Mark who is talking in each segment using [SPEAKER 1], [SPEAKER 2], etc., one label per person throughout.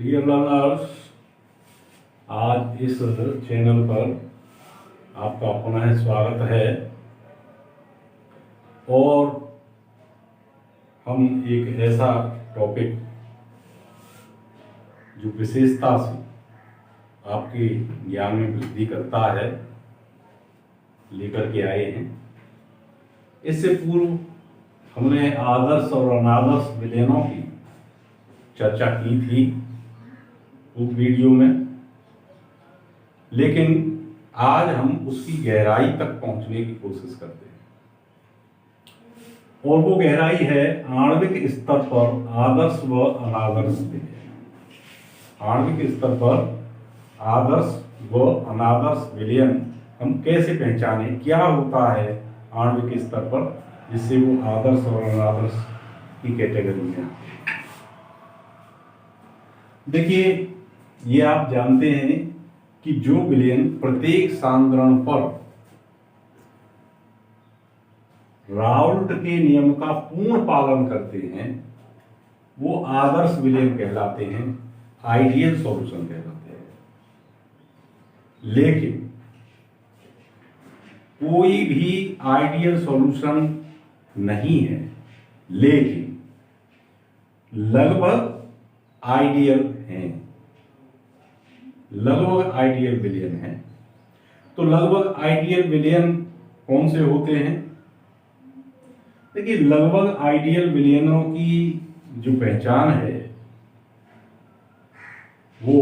[SPEAKER 1] Dear learners, आज इस channel पर आपका पुनः स्वागत है और हम एक ऐसा टॉपिक जो विशेषता से आपके ज्ञान में वृद्धि करता है लेकर के आए हैं। इससे पूर्व हमने आदर्श और अनादर्श विलयनों की चर्चा की थी उस वीडियो में, लेकिन आज हम उसकी गहराई तक पहुंचने की कोशिश करते हैं और वो गहराई है आणविक स्तर पर आदर्श व अनादर्श विलयन। आणविक स्तर पर आदर्श व अनादर्श विलयन हम कैसे पहचाने, क्या होता है आणविक स्तर पर जिससे वो आदर्श और अनादर्श की कैटेगरी में आते हैं। देखिए, ये आप जानते हैं कि जो विलयन प्रत्येक सांद्रण पर राउल्ट के नियम का पूर्ण पालन करते हैं वो आदर्श विलयन कहलाते हैं, आइडियल सॉल्यूशन कहलाते हैं। लेकिन कोई भी आइडियल सॉल्यूशन नहीं है, लेकिन लगभग आइडियल हैं, लगभग आइडियल विलयन है। तो लगभग आइडियल विलयन कौन से होते हैं? देखिए, लगभग आइडियल विलयनों की जो पहचान है वो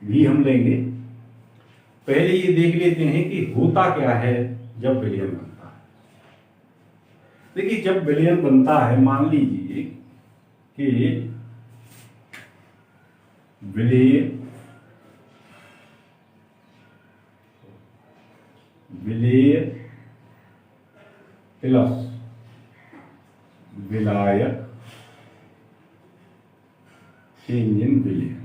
[SPEAKER 1] भी हम लेंगे। पहले ये देख लेते हैं कि होता क्या है जब विलयन बनता है। देखिए, जब विलयन बनता है, मान लीजिए कि विलेय प्लस विलायक चेंज इन विलयन,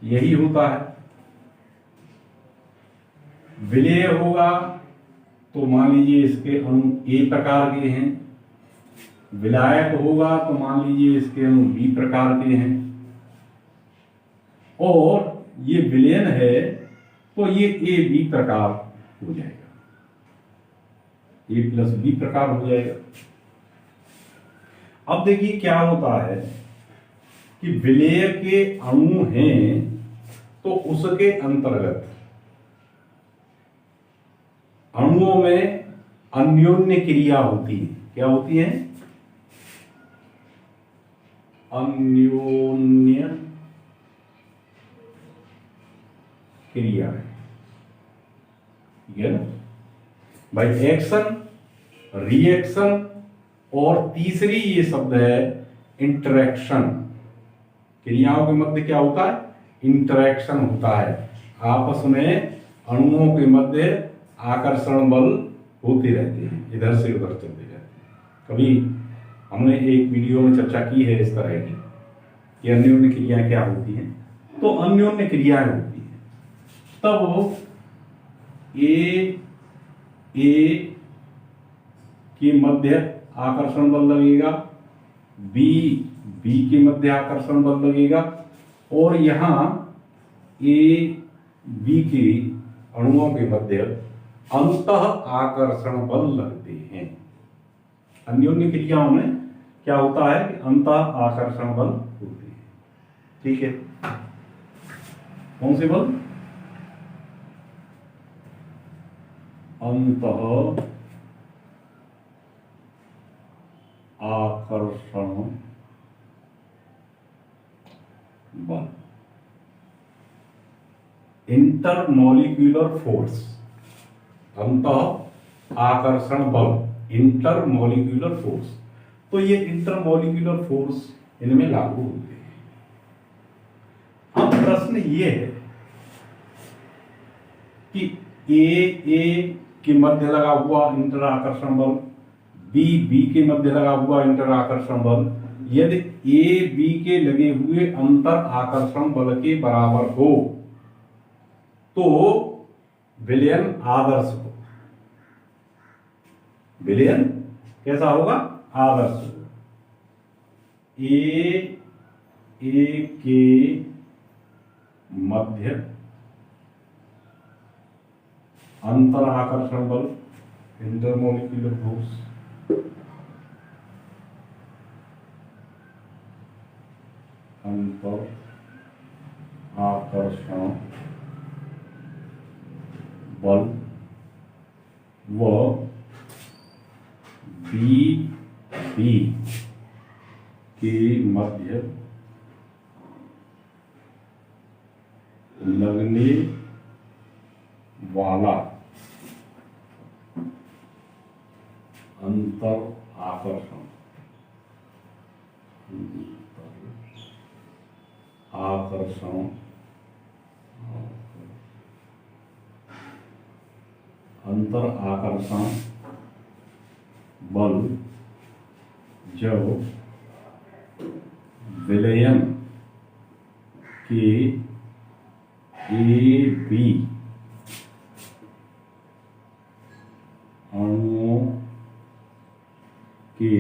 [SPEAKER 1] यही होता है। विलेय होगा तो मान लीजिए इसके अणु ए प्रकार के हैं, विलायक होगा तो मान लीजिए इसके अणु बी प्रकार के हैं, और ये विलयन है तो ये ए बी प्रकार हो जाएगा, ए प्लस बी प्रकार हो जाएगा। अब देखिए क्या होता है कि विलेय के अणु हैं तो उसके अंतर्गत अणुओं में अन्योन्य क्रिया होती है। क्या होती है? अन्योन्य क्रिया है, ठीक है ना भाई। एक्शन, रिएक्शन और तीसरी ये शब्द है इंटरेक्शन। क्रियाओं के मध्य क्या होता है? इंटरेक्शन होता है। आपस में अणुओं के मध्य आकर्षण बल होते रहते हैं, इधर से उधर चलते रहते हैं। कभी हमने एक वीडियो में चर्चा की है इस तरह की कि अन्योन्य क्रियाएं क्या होती हैं। तो अन्योन्य क्रियाएं होती हैं तब ए के मध्य आकर्षण बल लगेगा, बी के मध्य आकर्षण बल लगेगा, और यहां ए बी के अणुओं के मध्य अंतः आकर्षण बल लगते हैं। अन्योन्य क्रियाओं में क्या होता है कि अंतः आकर्षण बल होते हैं, ठीक है। कौन से बल? अंतः आकर्षण बल, इंटरमॉलिक्यूलर फोर्स। अंतः आकर्षण बल, इंटरमॉलिक्यूलर फोर्स। तो ये इंटरमॉलिक्यूलर फोर्स इनमें लागू होते हैं। अब प्रश्न ये है कि ए के मध्य लगा हुआ इंटर आकर्षण बल, बी के मध्य लगा हुआ इंटर आकर्षण बल, यदि ए बी के लगे हुए अंतर आकर्षण बल के बराबर हो तो विलयन आदर्श हो। विलयन कैसा होगा? आदर्श होगा। ए के मध्य अंतर आकर्षण बल, इंटरमोलिक्यूलर फोर्स, अंतर आकर्षण बल व बी के मध्य लगने वाला अंतर आकर्षण अंतर आकर्षण बल जब विलयन के ए बी अणुओं के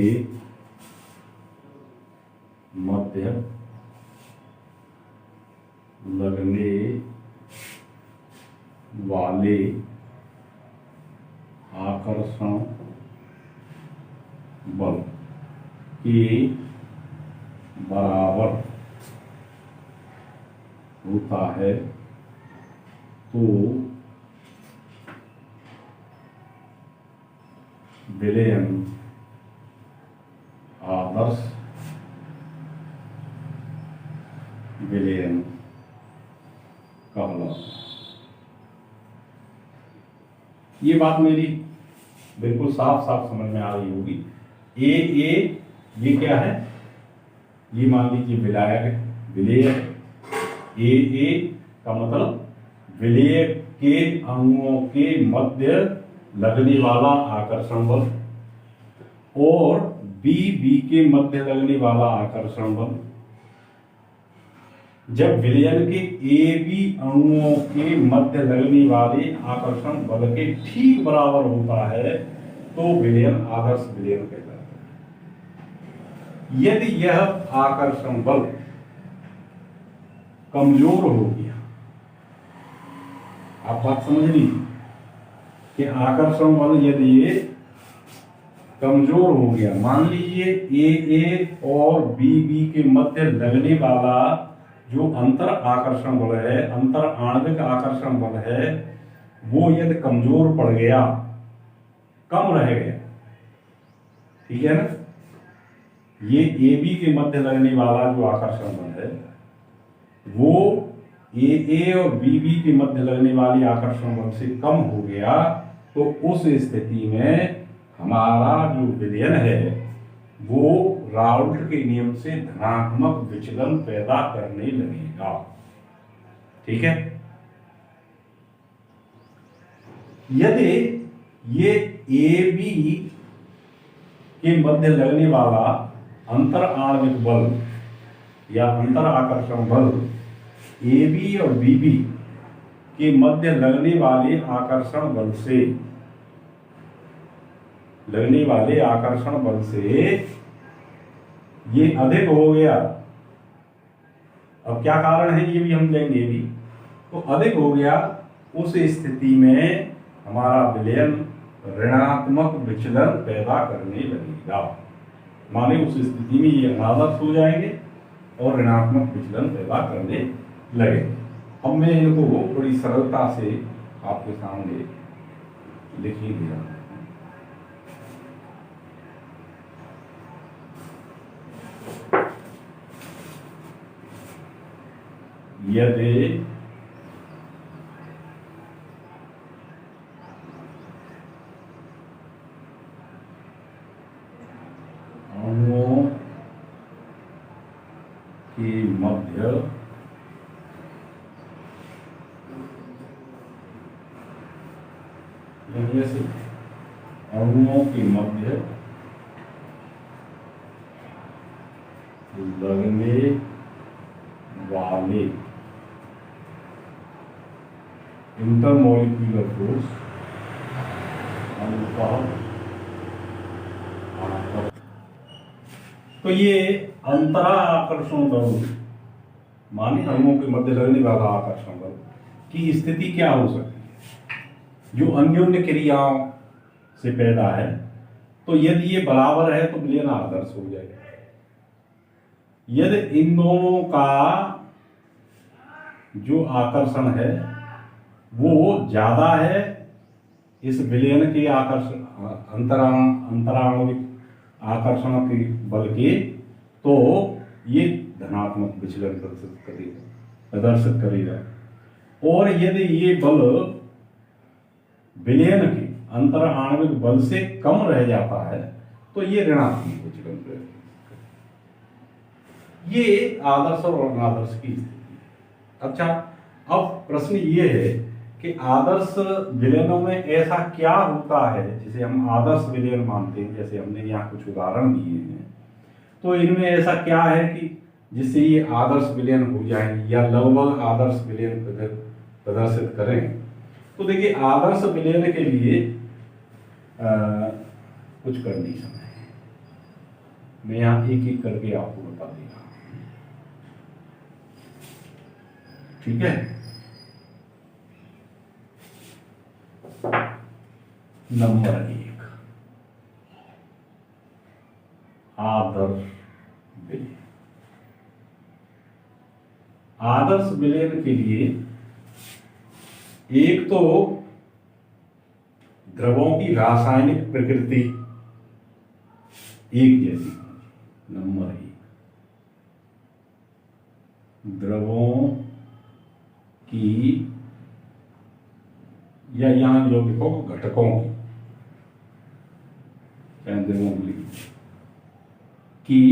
[SPEAKER 1] मध्य लगने वाले आकर्षण बल के बराबर होता है तो विलयन आदर्श विलयन कहलाता है। ये बात मेरी बिल्कुल साफ साफ समझ में आ रही होगी। ये क्या है? ये मान लीजिए विलायक विलेयक, ए का मतलब विलेयक के अणुओं के मध्य लगने वाला आकर्षण बल और बी के मध्य लगने वाला आकर्षण बल जब विलयन के ए बी अणुओं के मध्य लगने वाले आकर्षण बल के ठीक बराबर होता है तो विलयन आदर्श विलयन कहलाता है। यदि यह आकर्षण बल कमजोर हो गया, आप बात समझ ली कि आकर्षण बल यदि ये कमजोर हो गया, मान लीजिए ए और बी के मध्य लगने वाला जो अंतर आकर्षण बल है, अंतर आणविक आकर्षण बल है, वो यदि कमजोर पड़ गया, कम रह गया, ठीक है ना, ये ए बी के मध्य लगने वाला जो आकर्षण बल है वो ए और बी के मध्य लगने वाली आकर्षण बल से कम हो गया, तो उस स्थिति में हमारा जो विलयन है वो राउल्ट के नियम से धनात्मक विचलन पैदा करने लगेगा, ठीक है। यदि ये ए बी के मध्य लगने वाला अंतर आणविक बल या अंतर आकर्षण बल ए बी और बी के मध्य लगने वाले आकर्षण बल से ये अधिक हो गया। अब क्या कारण है ये भी हम लेंगे भी, तो अधिक हो गया, उस स्थिति में हमारा विलयन ऋणात्मक विचलन पैदा करने लगेगा। माने उस स्थिति में ये अनादर्श हो जाएंगे और ऋणात्मक विचलन पैदा करने लगे। अब मैं इनको बड़ी सरलता से आपके सामने लिख ही दिया। यदि अणुओं के मध्य अणुओं के मध्य लगने वाले इंटरमोलिक्यूलर फोर्स तो ये अंतरा आकर्षण बल माने अणुओं के मध्य लगने वाला आकर्षण बल की स्थिति क्या हो सकती है जो अन्योन्य क्रियाओं से पैदा है। तो यदि ये बराबर है तो विलयन आदर्श हो जाएगा। यदि इन दोनों का जो आकर्षण है वो ज्यादा है इस विलयन के आकर्षण अंतराणविक आकर्षण के बल के, तो ये धनात्मक विचलन प्रदर्शित करेगा। और यदि ये बल विलयन के अंतर आणविक बल से कम रह जाता है तो ये ऋणात्मक विचलन प्रदर्शित करेगा। ये आदर्श और अनादर्श की स्थिति है। अच्छा, अब प्रश्न ये है कि आदर्श विलयनों में ऐसा क्या होता है जिसे हम आदर्श विलयन मानते हैं, जैसे हमने यहाँ कुछ उदाहरण दिए हैं, तो इनमें ऐसा क्या है कि जिससे ये आदर्श विलयन हो जाए या लगभग आदर्श विलयन प्रदर्शित करें। तो देखिए, आदर्श विलयन के लिए कुछ कंडीशन है, मैं यहाँ एक एक करके आपको बता दे रहा हूँ, ठीक है। नंबर 1, आदर्श विलयन। आदर्श विलयन के लिए एक तो द्रवों की रासायनिक प्रकृति एक जैसी। नंबर 1, द्रवों की या यहां जो लिखो घटकों की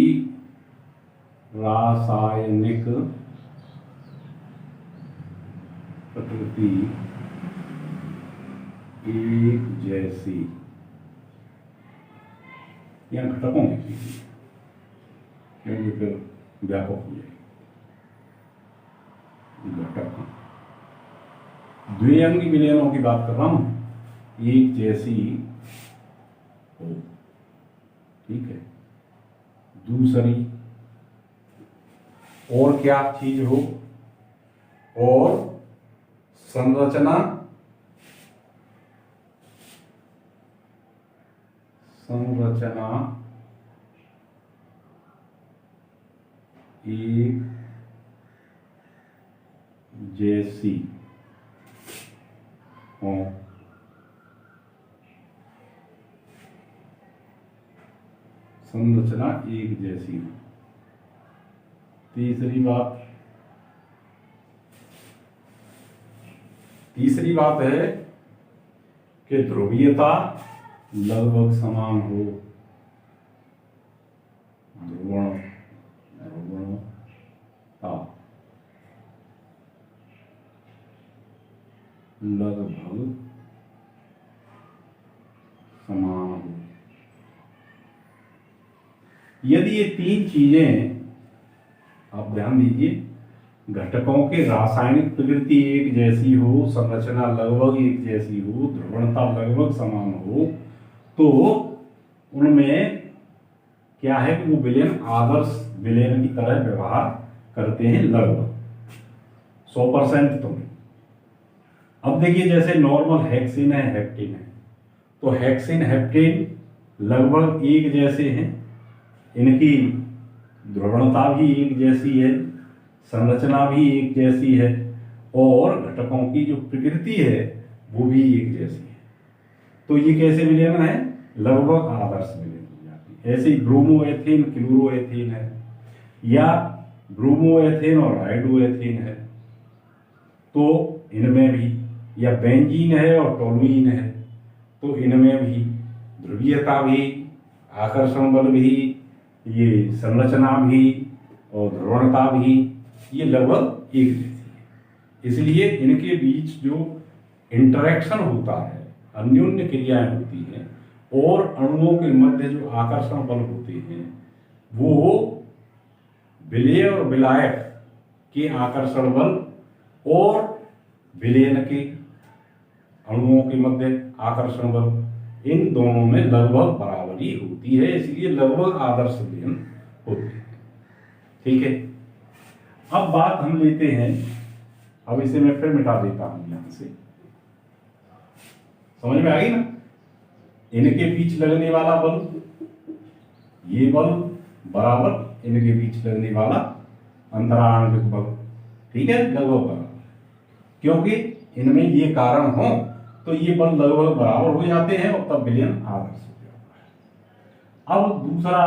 [SPEAKER 1] रासायनिक प्रकृति एक जैसी, यहाँ घटकों की क्योंकि फिर व्यापक हो जाएगी। घटक द्विअंगी विलयनों की बात कर रहा हूं, एक जैसी हो, ठीक है। दूसरी और क्या चीज हो, और संरचना एक जैसी हो। संरचना एक जैसी हो। तीसरी बात है कि ध्रुवीयता लगभग समान हो। ध्रुवणता लगभग समान हो। यदि ये तीन चीजें, आप ध्यान दीजिए, घटकों के रासायनिक प्रकृति एक जैसी हो, संरचना लगभग एक जैसी हो, ध्रुवणता लगभग समान हो, तो उनमें क्या है कि वो विलयन आदर्श विलयन की तरह व्यवहार करते हैं, लगभग 100% तो नहीं। अब देखिए, जैसे नॉर्मल हेक्सिन है, हेप्टेन है, तो हेक्सिन हेप्टेन लगभग एक जैसे हैं, इनकी ध्रुवणता भी एक जैसी है, संरचना भी एक जैसी है, और घटकों की जो प्रकृति है वो भी एक जैसी है। तो ये कैसे विलयन है? लगभग आदर्श विलयन हो जाती है। ऐसे ही ब्रोमोएथेन क्लोरोएथेन है, या ब्रोमोएथेन और हाइड्रोएथेन है, तो इनमें भी, या बेंजीन है और टोलुइन है, तो इनमें भी ध्रुवीयता भी, आकर्षण बल भी, ये संरचना भी और ध्रुवणता भी, ये लगभग एक जैसी है। इसलिए इनके बीच जो इंटरेक्शन होता है, अन्योन्य क्रियाएं होती हैं, और अणुओं के मध्य जो आकर्षण बल होते हैं, वो विलेय और विलायक के आकर्षण बल और विलयन के अणुओं के मध्य आकर्षण बल, इन दोनों में लगभग बराबरी होती है। इसलिए लगभग आदर्श विलयन होते हैं। ठीक है, अब बात हम लेते हैं, अब इसे मैं फिर मिटा देता हूं यहां से, समझ में आ गई ना। इनके बीच लगने वाला बल, ये बल बराबर इनके बीच लगने वाला अंतराण्विक बल, ठीक है, लगभग बराबर, क्योंकि इनमें ये कारण हो तो ये बल लगभग बराबर हो जाते हैं और तब विलयन आदर्श हो जाता है। अब दूसरा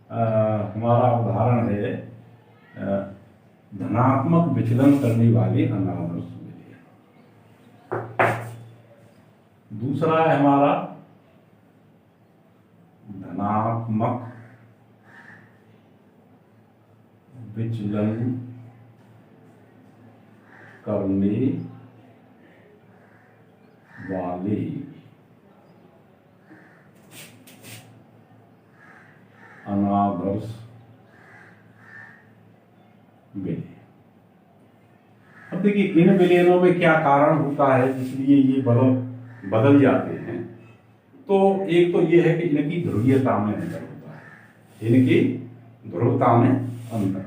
[SPEAKER 1] हमारा उदाहरण है धनात्मक विचलन करने वाले अनादर्श विलयन। दूसरा है हमारा धनात्मक विचलन करने वाले अनादर्श विलयन। अब देखिए इन विलयनों में क्या कारण होता है इसलिए ये बल बदल जाते हैं। तो एक तो ये है कि इनकी ध्रुवीयता में अंतर होता है, इनकी ध्रुवता में अंतर,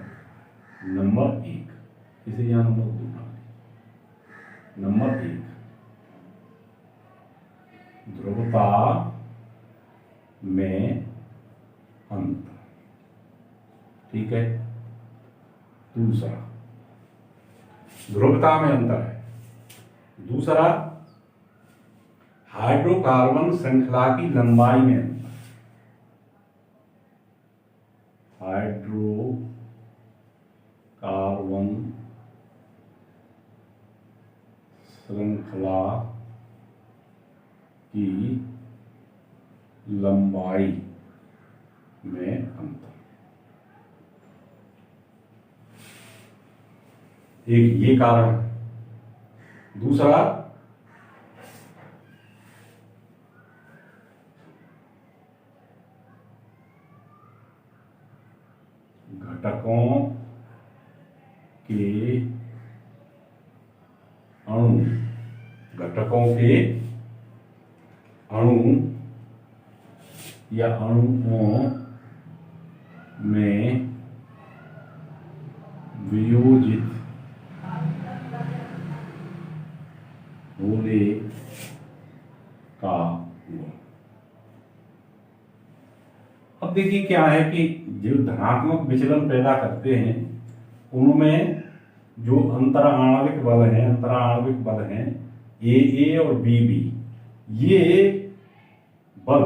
[SPEAKER 1] नंबर एक, इसे यहां नंबर दो, नंबर एक ध्रुवता में अंतर, ठीक है। दूसरा ध्रुवता में अंतर है, दूसरा हाइड्रोकार्बन श्रृंखला की लंबाई में अंतर, हाइड्रोकार्बन श्रृंखला की लंबाई में अंतर, एक ये कारण है। दूसरा घटकों के अणु, घटकों के अणु या अणुओं में वियोजित होने का गुण। अब देखिए क्या है कि जो धनात्मक विचलन पैदा करते हैं उनमें जो अंतराण्विक बल हैं, अंतराण्विक बल हैं ए और बी, ये बल,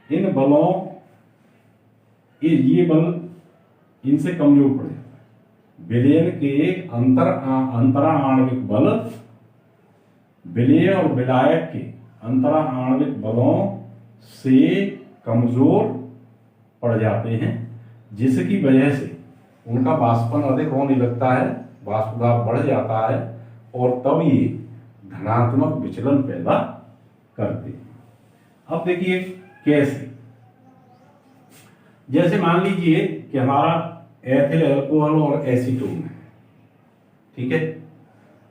[SPEAKER 1] इन बलों, ये बल इनसे कमजोर पड़ जाता है। विलयन के अंतराण्विक बल विलय और विलायक के अंतराण्विक बलों से कमजोर पड़ जाते हैं, जिसकी वजह से उनका वाष्पन अधिक होने लगता है, वाष्प दाब बढ़ जाता है और तब ये धनात्मक विचलन पैदा करते हैं। अब देखिए कैसे, जैसे मान लीजिए कि हमारा एथिल अल्कोहल और एसीटोन है, ठीक है।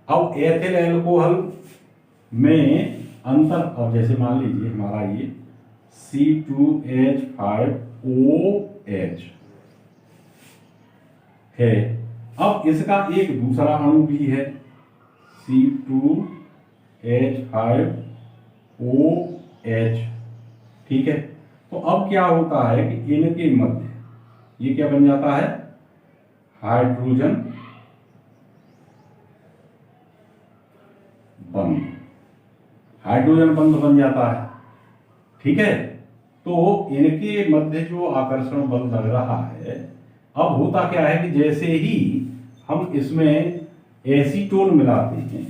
[SPEAKER 1] अब एथिल अल्कोहल में अंतर, अब जैसे मान लीजिए हमारा ये C2H5OH है, अब इसका एक दूसरा अणु भी है C2H5OH, ठीक है। तो अब क्या होता है कि इनके मध्य ये क्या बन जाता है, हाइड्रोजन बंध, हाइड्रोजन बंध बन जाता है, ठीक है। तो इनके मध्य जो आकर्षण बल लग रहा है, अब होता क्या है कि जैसे ही हम इसमें एसीटोन मिलाते हैं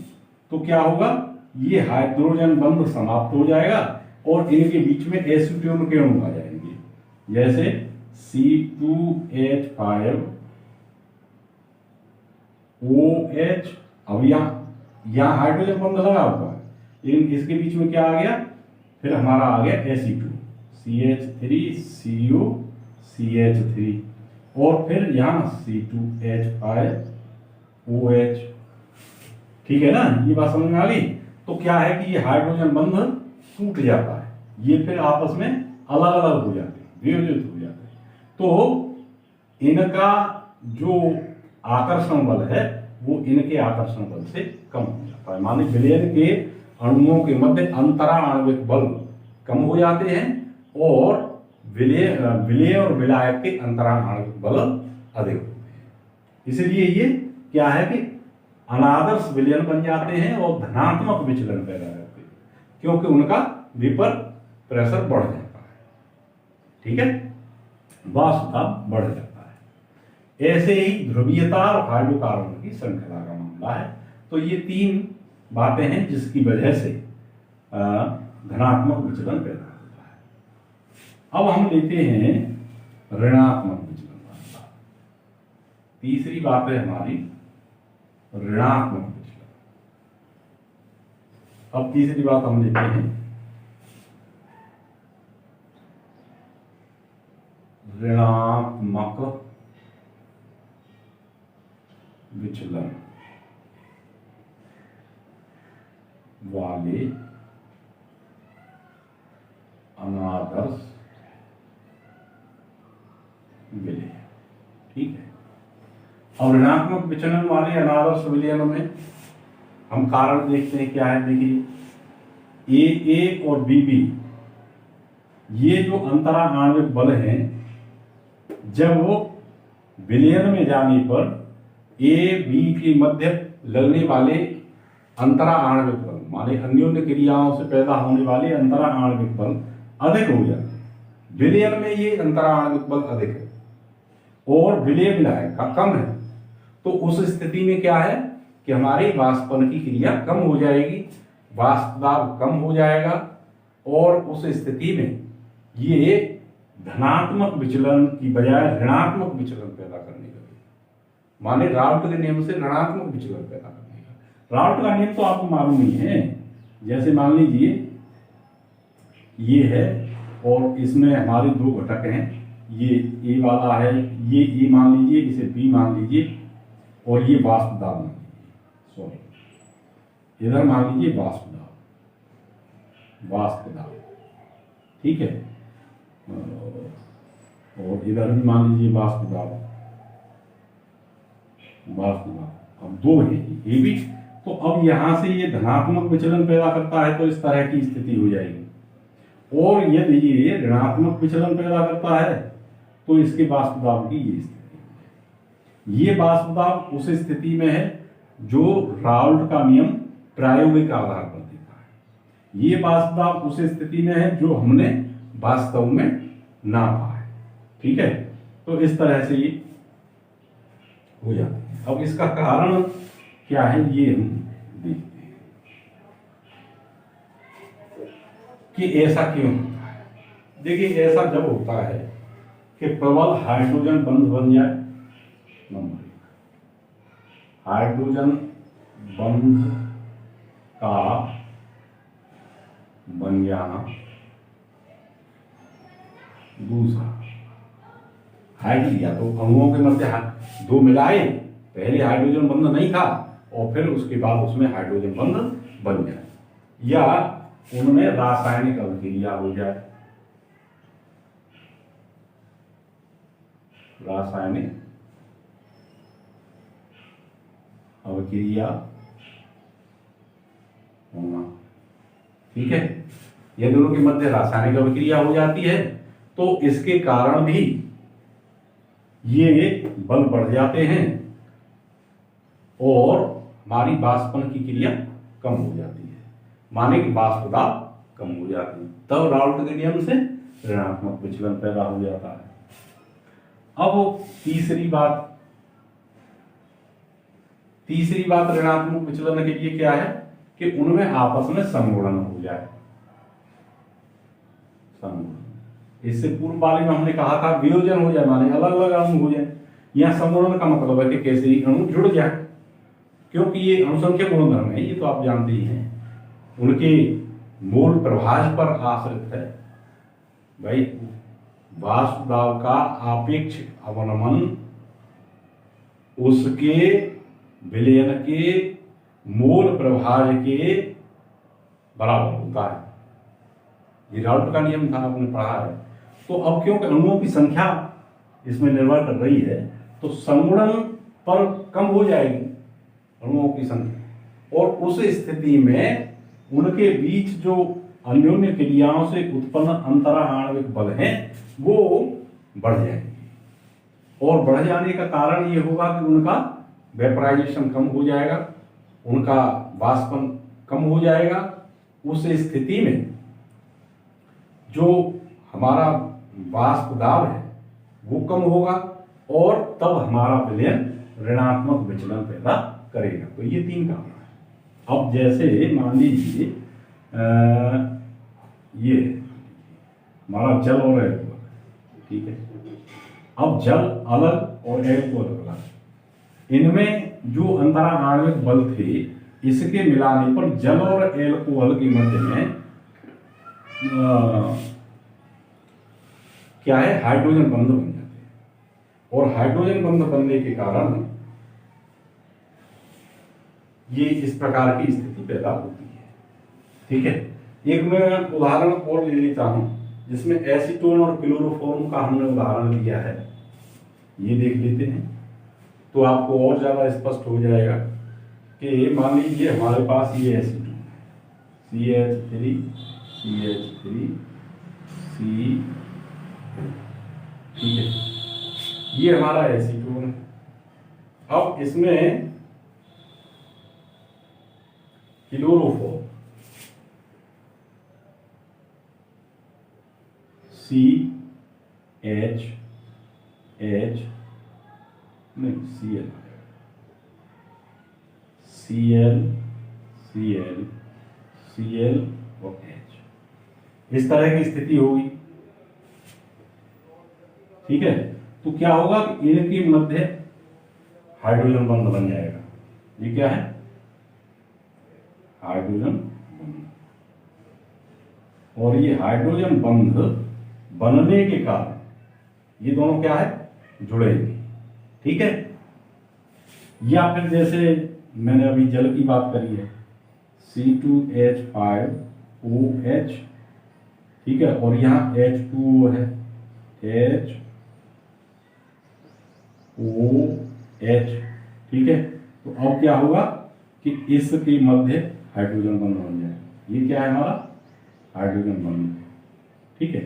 [SPEAKER 1] तो क्या होगा, ये हाइड्रोजन बंध समाप्त हो जाएगा और इनके बीच में एसीटोन के अणु आ जाएंगे, जैसे C2H5OH। अब यहाँ हाइड्रोजन बंध लगा हुआ है, लेकिन इसके बीच में क्या आ गया, फिर हमारा आ गया Ac2, CH3CO CH3 और फिर यहाँ C2H5OH, ठीक है ना। ये बात समझ में आ गई। तो क्या है कि ये हाइड्रोजन बंध टूट जाता है, ये फिर आपस में अलग अलग हो जाते हैं, वियोजित हो जाते हैं। तो इनका जो आकर्षण बल है वो इनके आकर्षण बल से कम हो जाता है। माने विलयन के अणुओं के मध्य अंतरा आणविक बल कम हो जाते हैं और विलय और विलायक के अंतरा आणविक बल अधिक होते हैं। इसलिए ये क्या है कि अनादर्श विलयन बन जाते हैं और धनात्मक विचलन पैदा करते हैं, क्योंकि उनका विपर प्रेशर बढ़ जाता है। ठीक है, वाष्प दाब बढ़ जाता है। ऐसे ही ध्रुवीयता और हाइड्रोकार्बन की श्रृंखला का मामला है। तो ये 3 बातें हैं जिसकी वजह से धनात्मक विचलन पैदा होता है। अब हम लेते हैं ऋणात्मक विचलन वाला। तीसरी बात है हमारी ऋणात्मक विचलन। अब तीसरी बात हम लेते हैं ऋणात्मक विचलन वाले अनादर्श विलयन। ठीक है, और ऋणात्मक विचलन वाले अनादर्श विलयन में हम कारण देखते हैं क्या है। देखिए ए और बी ये जो अंतरा आणविक बल हैं, जब वो विलयन में जाने पर ए बी के मध्य लगने वाले अंतरा आणविक बल माने अन्योन्य क्रियाओं से पैदा होने वाले अंतरा आणविक बल अधिक हो जाते हैं। विलयन में ये अंतरा आणविक बल अधिक है और विलय विलायक का कम है। तो उस स्थिति में क्या है कि हमारी वाष्पन की क्रिया कम हो जाएगी, वाष्प दाब कम हो जाएगा और उस स्थिति में ये धनात्मक विचलन की बजाय ऋणात्मक विचलन पैदा करने लगे। माने राउल्ट के नियम से ऋणात्मक विचलन पैदा करने का। राउल्ट का नियम तो आपको मालूम ही है। जैसे मान लीजिए ये है और इसमें हमारे 2 घटक हैं, ये ए वाला है, ये ए मान लीजिए, इसे बी मान लीजिए और ये वाष्प दाब मान लीजिए, सॉरी इधर मान लीजिए वाष्प दाब। ठीक है, और इधर भी मान लीजिए वाष्प दाब। अब 2 है ये भी। तो अब यहां से ये धनात्मक विचलन पैदा करता है तो इस तरह की स्थिति हो जाएगी। और यदि ये ऋणात्मक विचलन पैदा करता है तो इसके वाष्प दाब की ये स्थिति। ये वाष्प दाब उस स्थिति में है जो राउल्ट का नियम प्रायोगिक आधार पर देता है। ये वाष्प दाब उस स्थिति में है जो हमने वास्तव में नापा है। ठीक है, तो इस तरह से ये हो जाता है। अब इसका कारण क्या है ये हम देखते हैं कि ऐसा क्यों होता है। देखिए ऐसा जब होता है कि प्रबल हाइड्रोजन बंध बन जाए, नंबर 1 हाइड्रोजन बंध का बन जाना। दूसरा हाइड्रोजन या तो अणुओं के मध्य 2 मिलाए, पहले हाइड्रोजन बंध नहीं था और फिर उसके बाद उसमें हाइड्रोजन बंध बन जाए, या उनमें रासायनिक अभिक्रिया हो जाए। रासायनिक अभिक्रिया होना। ठीक है, ये दोनों के मध्य रासायनिक अभिक्रिया हो जाती है तो इसके कारण भी ये बल बढ़ जाते हैं और हमारी वाष्पन की क्रिया कम हो जाती है। माने कि वाष्प दाब कम हो जाती है, तब राउल्ट के नियम से ऋणात्मक विचलन पैदा हो जाता है। अब तीसरी बात ऋणात्मक विचलन के लिए क्या है कि उनमें आपस में समगुणन हो जाए। इससे पूर्व वाले में हमने कहा था वियोजन हो जाए, माने अलग अलग अणु हो जाए। यहाँ समगुणन का मतलब है कि कैसे ही अणु जुड़ जाए, क्योंकि ये अणुसंख्या गुणधर्म है, ये तो आप जानते ही हैं, उनके मूल प्रभाज पर आश्रित है। भाई वाष्प दाब का आपेक्ष अवनमन उसके विलयन के मूल प्रभाज के बराबर होता है। ये राउल्ट का नियम था, आपने पढ़ा है। तो अब क्योंकि अणुओं की संख्या इसमें निर्भर कर रही है, तो संगुणन पर कम हो जाएगी अणुओं की संख्या, और उस स्थिति में उनके बीच जो अन्योन्य क्रियाओं से उत्पन्न अंतरा आणविक बल हैं वो बढ़ जाएंगे, और बढ़ जाने का कारण ये होगा कि उनका वेपराइजेशन कम हो जाएगा, उनका वाष्पन कम हो जाएगा। उस स्थिति में जो हमारा वाष्प दाब है वो कम होगा, और तब हमारा विलयन ऋणात्मक विचलन पैदा करेगा। तो ये 3 काम है। अब जैसे मान लीजिए ये हमारा जल और एल्कोहल, ठीक है। अब जल अलग और एल्कोहल अलग, इनमें जो अंतरा आणविक बल थे इसके मिलाने पर जल और एल्कोहल के मध्य में क्या है, हाइड्रोजन बंध बन जाते हैं, और हाइड्रोजन बंध बनने के कारण ये इस प्रकार की स्थिति पैदा होती है, ठीक है। एक मैं उदाहरण और ले लेता हूं जिसमें एसीटोन और क्लोरोफॉर्म का हमने उदाहरण लिया है, ये देख लेते हैं तो आपको और ज्यादा स्पष्ट हो जाएगा कि मान लीजिए हमारे पास ये एसीटोन है, CH3 C, ठीक है, ये हमारा एसीटोन है। अब इसमें क्लोरोफॉर्म CH नहीं Cl और H, इस तरह की स्थिति होगी, ठीक है। तो क्या होगा कि इनके मध्य हाइड्रोजन बंध बन जाएगा। ये क्या है, हाइड्रोजन बंध, और ये हाइड्रोजन बंध बनने के कारण ये दोनों क्या है, जुड़ेंगे, ठीक है। या फिर जैसे मैंने अभी जल की बात करी है, C2H5OH, ठीक है, और यहाँ H2O है, HOH, ठीक है। तो अब क्या होगा कि इसके मध्य हाइड्रोजन बंध बन जाएगा। ये क्या है, हमारा हाइड्रोजन बंध, ठीक है।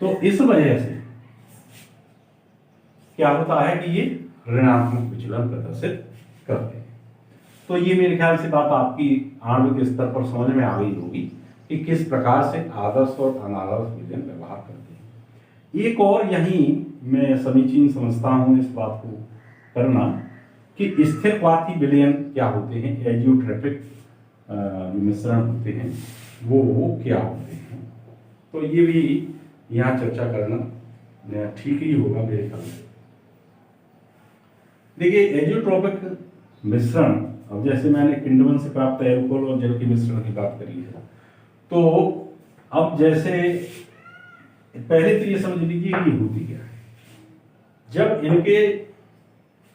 [SPEAKER 1] तो इस वजह से क्या होता है कि ये ऋणात्मक विचलन प्रदर्शित करते हैं। तो ये मेरे ख्याल से बात आपकी आणविक स्तर पर समझ में आ गई होगी कि किस प्रकार से आदर्श और अनादर्श विलयन व्यवहार करते हैं। एक और यहीं मैं समीचीन समझता हूं इस बात को करना कि स्थिरपाती विलयन क्या होते हैं, एजियोट्रोपिक जो मिश्रण होते हैं वो क्या होते हैं। तो ये भी यहाँ चर्चा करना ठीक ही होगा मेरे ख्याल से। देखिए एजियोट्रोपिक मिश्रण, अब जैसे मैंने किण्वन से प्राप्त एल्कोहल और जल के मिश्रण की बात करी है, तो अब जैसे पहले तो ये समझ लीजिए कि होती क्या है, जब इनके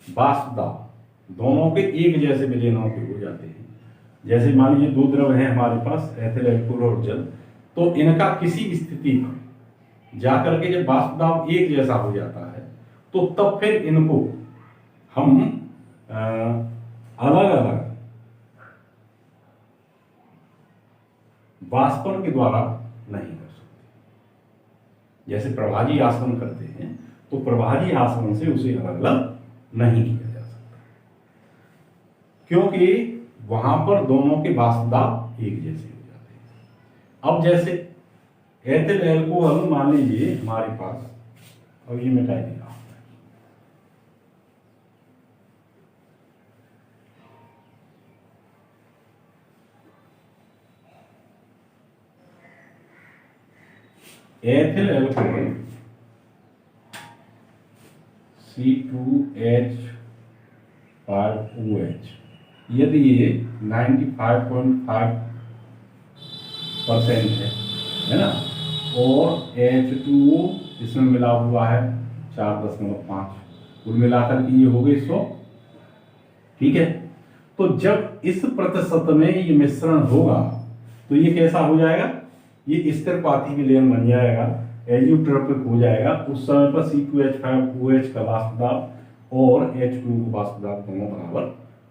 [SPEAKER 1] वाष्प दाब दोनों के एक जैसे विलयनों के हो जाते हैं, जैसे मान लीजिए 2 द्रव हैं हमारे पास, एथिल एल्कोहल और जल, तो इनका किसी स्थिति पर जाकर के जब वाष्प दाब एक जैसा हो जाता है तो तब फिर इनको हम अलग अलग वाष्पन के द्वारा नहीं कर सकते। जैसे प्रभाजी आसवन करते हैं तो प्रभाजी आसवन से उसे अलग अलग नहीं किया जा सकता, क्योंकि वहां पर दोनों के वाष्प दाब एक जैसे हो जाते हैं। अब जैसे एथिल एल्कोहल मान लीजिए हमारे पास, अब ये मिटा दिया, एथिल एल्कोहल C2H5OH, यदि ये 95.5% है ना, और H2O इसमें मिला हुआ है 4.5, कुल मिलाकर के ये हो गए 100, ठीक है। तो जब इस प्रतिशत में ये मिश्रण होगा तो ये कैसा हो जाएगा, ये स्थिरपाती विलयन बन जाएगा एजियोट्रोपिक हो जाएगा, उस समय पर C2H5OH का वाष्प दाब और H2O का वाष्प दाब दोनों बराबर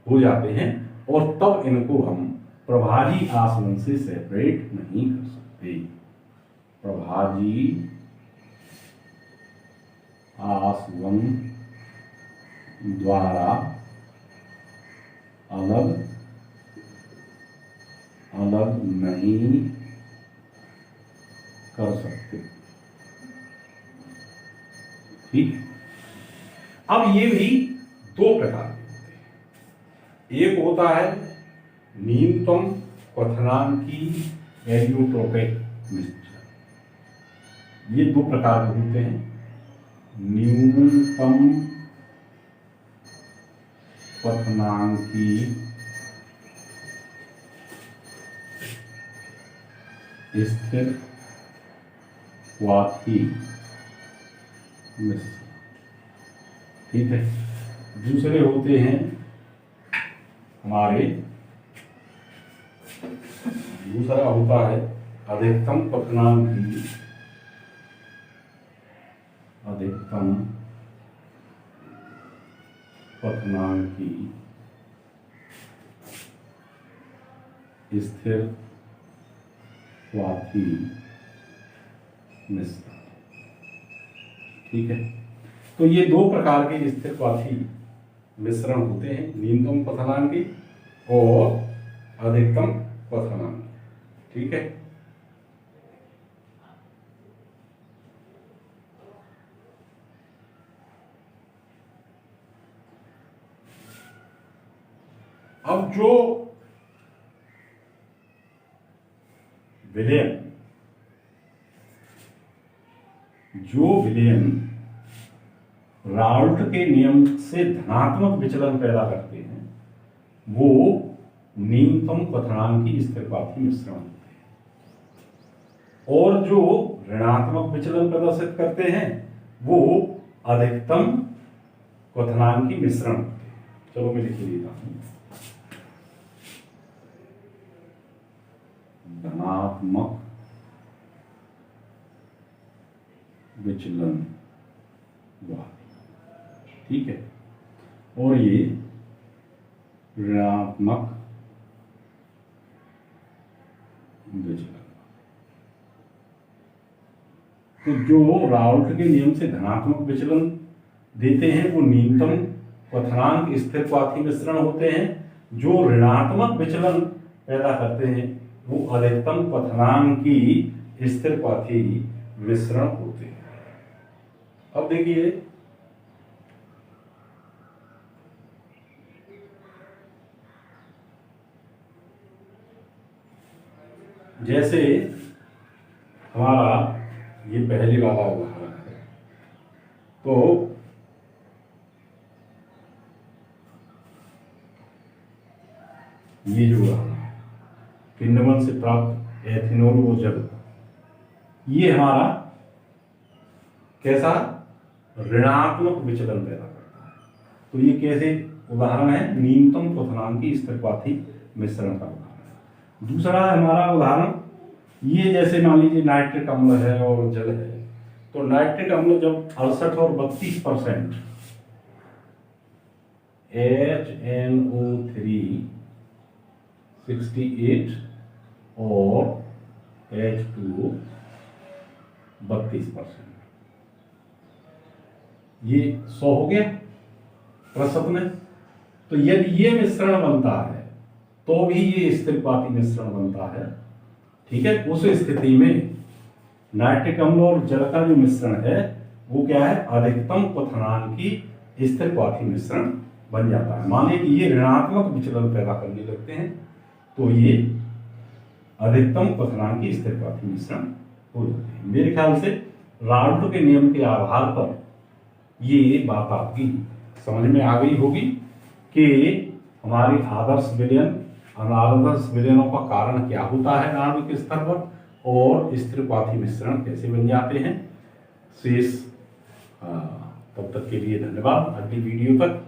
[SPEAKER 1] हो जाते हैं, और तब इनको हम प्रभाजी आसवन से सेपरेट नहीं कर सकते। प्रभाजी आसवन द्वारा अलग अलग नहीं कर सकते। ठीक है। अब ये भी दो प्रकार के होते हैं। एक होता है न्यूनतम क्वथनांकी एजियोट्रोपिक मिश्रण। ये दो प्रकार के होते हैं, न्यूनतम क्वथनांकी स्थिर क्वाथी मिश्रण। ठीक है। दूसरे होते हैं हमारे, दूसरा होता है अधिकतम क्वथनांकी स्थिर क्वाथी मिश्रण। ठीक है। तो ये दो प्रकार के स्थिर क्वाथी मिश्रण होते हैं, न्यूनतम क्वथनांकी और अधिकतम क्वथनांकी। ठीक है। अब जो विलयन राउल्ट के नियम से धनात्मक विचलन पैदा करते हैं, वो न्यूनतम क्वथनांकी स्थिर क्वाथी मिश्रण होते हैं, और जो ऋणात्मक विचलन प्रदर्शित करते हैं वो अधिकतम क्वथनांकी मिश्रण होते हैं। चलो मैं लिख देता हूं, धनात्मक विचलन वाले। ठीक है। और ये ऋणात्मक विचलन। तो जो राउल्ट के नियम से धनात्मक विचलन देते हैं वो न्यूनतम क्वथनांक स्थिर क्वाथी मिश्रण होते हैं, जो ऋणात्मक विचलन पैदा करते हैं वो अधिकतम क्वथनांकी स्थिर क्वाथी मिश्रण होते हैं। अब देखिए, जैसे हमारा ये पहले वाला उदाहरण है, तो ये जो उदाहरण किण्वन से प्राप्त एथेनॉल और जल, ये हमारा कैसा ऋणात्मक विचलन पैदा करता है। तो ये कैसे उदाहरण है, न्यूनतम क्वथनांकी स्थिर क्वाथी मिश्रण का उदाहरण। दूसरा हमारा उदाहरण, ये जैसे मान लीजिए नाइट्रिक अम्ल है और जल है, तो नाइट्रिक अम्ल जब 68 और 32% HNO3 68 और H2O 32%, ये 100 हो गया प्रतिशत में। तो यदि ये मिश्रण बनता है तो भी ये स्थिर क्वाथी मिश्रण बनता है। ठीक है। उस स्थिति में नाइट्रिक अम्ल और जल का जो मिश्रण है वो क्या है, अधिकतम क्वथनांकी स्थिर क्वाथी मिश्रण बन जाता है। मानिए कि ये ऋणात्मक विचलन पैदा करने लगते हैं तो ये अधिकतम क्वथनांकी स्थिर क्वाथी मिश्रण हो जाते हैं। मेरे ख्याल से राउल्ट के नियम के आधार पर ये बात आपकी समझ में आ गई होगी कि हमारी आदर्श विलयन अनादर्श विलयनों का कारण क्या होता है आणविक स्तर पर, और स्थिर क्वाथी मिश्रण कैसे बन जाते हैं। शेष तब तक के लिए धन्यवाद। अगली वीडियो तक